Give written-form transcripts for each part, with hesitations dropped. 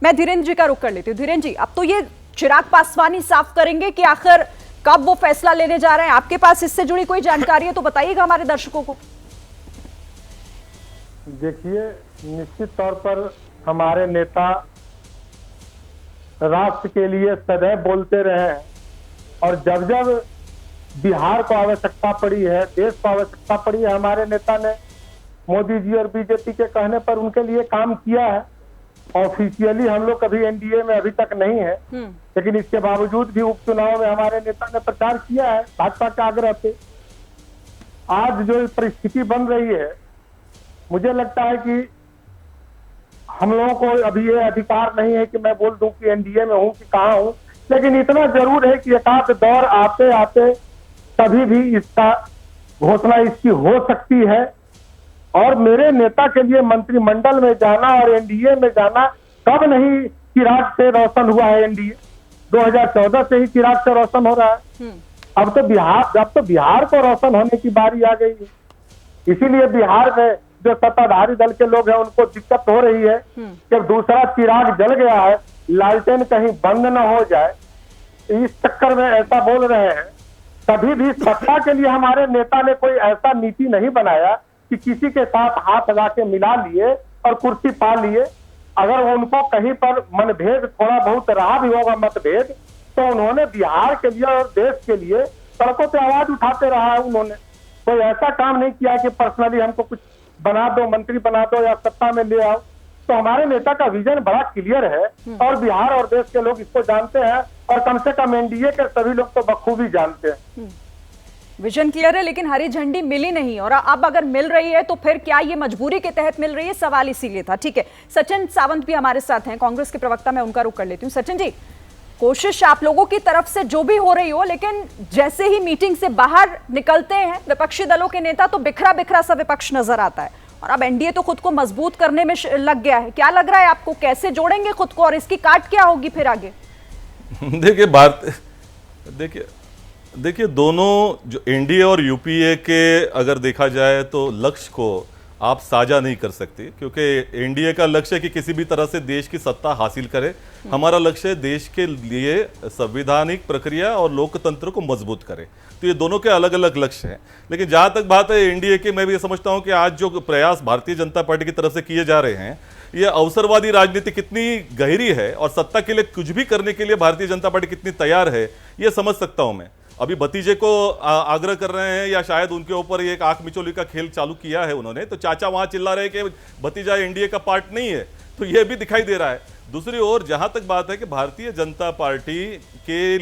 मैं धीरेन्द्र जी का रुख कर लेती हूँ। धीरेन्द्र जी, अब तो ये चिराग पासवान ही साफ करेंगे कि आखिर कब वो फैसला लेने जा रहे हैं। आपके पास इससे जुड़ी कोई जानकारी है तो बताइएगा हमारे दर्शकों को। देखिए, निश्चित तौर पर हमारे नेता राष्ट्र के लिए सदैव बोलते रहे हैं और जब जब बिहार को आवश्यकता पड़ी है, देश को आवश्यकता पड़ी है, हमारे नेता ने मोदी जी और बीजेपी के कहने पर उनके लिए काम किया है। ऑफिशियली हम लोग कभी एनडीए में अभी तक नहीं है, लेकिन इसके बावजूद भी उपचुनाव में हमारे नेता ने प्रचार किया है भाजपा के आग्रह पे। आज जो परिस्थिति बन रही है, मुझे लगता है कि हम लोगों को अभी ये अधिकार नहीं है कि मैं बोल दूं कि एनडीए में हूं कि कहां हूं, लेकिन इतना जरूर है कि एकाध दौर आते आते कभी भी इसका घोषणा इसकी हो सकती है। और मेरे नेता के लिए मंत्रिमंडल में जाना और एनडीए में जाना कब नहीं चिराग से रोशन हुआ है। एनडीए 2014 से ही चिराग से रोशन हो रहा है। अब तो बिहार को रोशन होने की बारी आ गई है। इसीलिए बिहार में जो सत्ताधारी दल के लोग हैं उनको दिक्कत हो रही है कि दूसरा चिराग जल गया है, लालटेन कहीं बंद न हो जाए, इस चक्कर में ऐसा बोल रहे हैं। कभी भी सत्ता के लिए हमारे नेता ने कोई ऐसा नीति नहीं बनाया कि किसी के साथ हाथ लगा के मिला लिए और कुर्सी पा लिए। अगर उनको कहीं पर मनभेद थोड़ा बहुत रहा भी होगा मतभेद, तो उन्होंने बिहार के लिए और देश के लिए सड़कों पे आवाज उठाते रहा है। उन्होंने कोई ऐसा काम नहीं किया कि पर्सनली हमको कुछ बना दो, मंत्री बना दो या सत्ता में ले आओ। तो हमारे नेता का विजन बड़ा क्लियर है और बिहार और देश के लोग इसको जानते हैं और कम से कम एनडीए के सभी लोग तो बखूबी जानते हैं। विजन क्लियर है, लेकिन हरी झंडी मिली नहीं, और अब अगर मिल रही है तो फिर क्या ये मजबूरी के तहत मिल रही है, सवाल इसीलिए था। ठीक है, सचिन सावंत भी हमारे साथ हैं, कांग्रेस के प्रवक्ता, मैं उनका रुख कर लेती हूँ। सचिन जी, कोशिश आप लोगों की तरफ से जो भी हो रही हो, लेकिन जैसे ही मीटिंग से बाहर निकलते हैं विपक्षी दलों के नेता तो बिखरा बिखरा सा विपक्ष नजर आता है, और अब एनडीए तो खुद को मजबूत करने में लग गया है। क्या लग रहा है आपको, कैसे जोड़ेंगे खुद को और इसकी काट क्या होगी फिर आगे? देखिए दोनों जो एनडीए और यूपीए के अगर देखा जाए तो लक्ष्य को आप साझा नहीं कर सकते, क्योंकि एनडीए का लक्ष्य है कि किसी भी तरह से देश की सत्ता हासिल करे। हमारा लक्ष्य है देश के लिए संवैधानिक प्रक्रिया और लोकतंत्र को मजबूत करे। तो ये दोनों के अलग अलग लक्ष्य हैं। लेकिन जहां तक बात है एनडीए की, मैं भी ये समझता हूं कि आज जो प्रयास भारतीय जनता पार्टी की तरफ से किए जा रहे हैं, ये अवसरवादी राजनीति कितनी गहरी है और सत्ता के लिए कुछ भी करने के लिए भारतीय जनता पार्टी कितनी तैयार है, ये समझ सकता हूं मैं। अभी भतीजे को आग्रह कर रहे हैं या शायद उनके ऊपर एक आंख मिचोली का खेल चालू किया है उन्होंने, तो चाचा वहां चिल्ला रहे हैं कि भतीजा एनडीए का पार्ट नहीं है, तो यह भी दिखाई दे रहा है। दूसरी ओर जहां तक बात है कि भारतीय जनता पार्टी के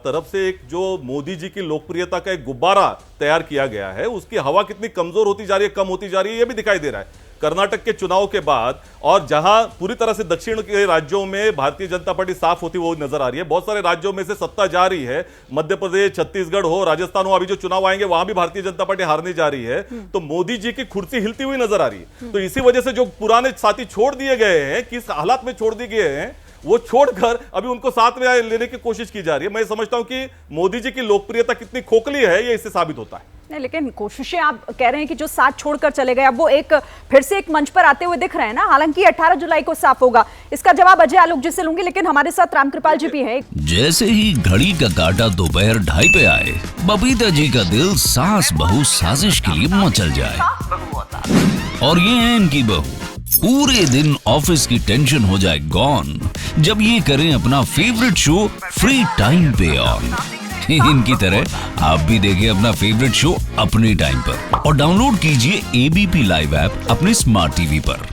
तरफ से एक जो मोदी जी की लोकप्रियता का एक गुब्बारा तैयार किया गया है, उसकी हवा कितनी कमजोर होती जा रही है, कम होती जा रही है, यह भी दिखाई दे रहा है। कर्नाटक के चुनाव के बाद और जहां पूरी तरह से दक्षिण के राज्यों में भारतीय जनता पार्टी साफ होती वो नजर आ रही है, बहुत सारे राज्यों में से सत्ता जा रही है, मध्य प्रदेश, छत्तीसगढ़ हो, राजस्थान हो, अभी जो चुनाव आएंगे वहां भी भारतीय जनता पार्टी हारने जा रही है, तो मोदी जी की कुर्सी हिलती हुई नजर आ रही है। तो इसी वजह से जो पुराने साथी छोड़ दिए गए हैं, किस हालात में छोड़ दिए गए हैं, वो छोड़कर अभी उनको साथ में लेने की कोशिश की जा रही है। मैं समझता हूं कि मोदी जी की लोकप्रियता कितनी खोखली है, ये इससे साबित होता है। नहीं, लेकिन कोशिशें आप कह रहे हैं कि जो साथ छोड़कर चले गए, अब वो एक फिर से एक मंच पर आते हुए दिख रहे हैं ना। हालांकि 18 जुलाई को साफ होगा। इसका जवाब अजय आलोक जी से लूंगी, लेकिन हमारे साथ रामकृपाल जी भी हैं। जैसे ही घड़ी का काटा दोपहर 2:30 पे आए, बबीता जी का दिल सास बहू साजिश के लिए मचल जाए। और ये है इनकी बहू, पूरे दिन ऑफिस की टेंशन हो जाए गॉन जब ये करें अपना फेवरेट शो फ्री टाइम पे ऑन। इनकी तरह आप भी देखिए अपना फेवरेट शो अपने टाइम पर और डाउनलोड कीजिए एबीपी लाइव ऐप अपने स्मार्ट टीवी पर।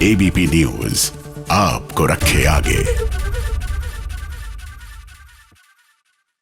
एबीपी न्यूज आपको रखे आगे।